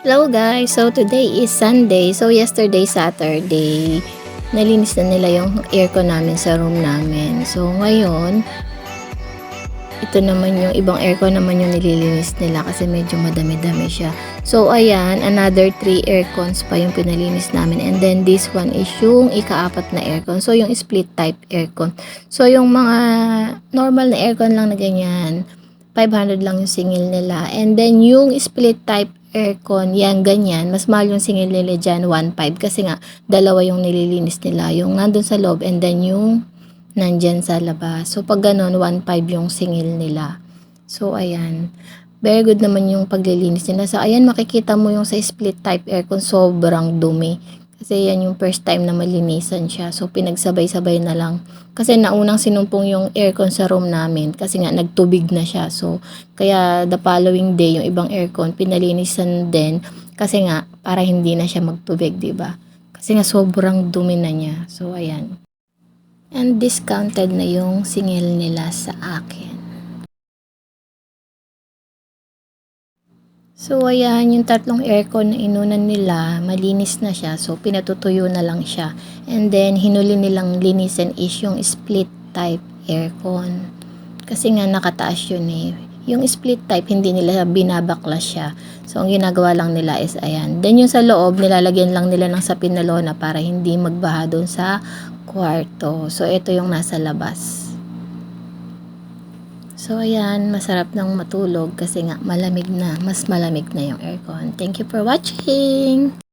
Hello guys! So today is Sunday. So yesterday Saturday, nalinis na nila yung aircon namin sa room namin. So ngayon, ito naman yung ibang aircon naman yung nililinis nila kasi medyo madami-dami siya. So ayan, another 3 aircons pa yung pinalinis namin. And then this one is yung ika-4 na aircon. So yung split type aircon. So yung mga normal na aircon lang na ganyan, 500 lang yung singil nila. And then yung split type aircon, yan ganyan, mas mahal yung singil nila dyan, 1.5 kasi nga dalawa yung nililinis nila, yung nandun sa loob and then yung nandyan sa labas. So pag ganun, 1.5 yung singil nila. So ayan, very good naman yung paglilinis nila. So ayan, makikita mo yung sa split type aircon, sobrang dumi. Kasi yan yung first time na malinisan siya. So pinagsabay-sabay na lang. Kasi naunang sinumpong yung aircon sa room namin kasi nga nagtubig na siya. So kaya the following day yung ibang aircon pinalinisan din kasi nga para hindi na siya magtubig, 'di ba? Kasi nga sobrang dumi na niya. So ayan. And discounted na yung singil nila sa akin. So, ayan, yung tatlong aircon na inunan nila, malinis na siya. So, pinatutuyo na lang siya. And then, hinuli nilang linisin is yung split type aircon. Kasi nga nakataas yun eh. Yung split type, hindi nila binabaklas siya. So, ang ginagawa lang nila is ayan. Then, yung sa loob, nilalagyan lang nila ng sapin na lona para hindi magbaha doon sa kwarto. So, ito yung nasa labas. So, ayan, masarap nang matulog kasi nga malamig na, mas malamig na yung aircon. Thank you for watching!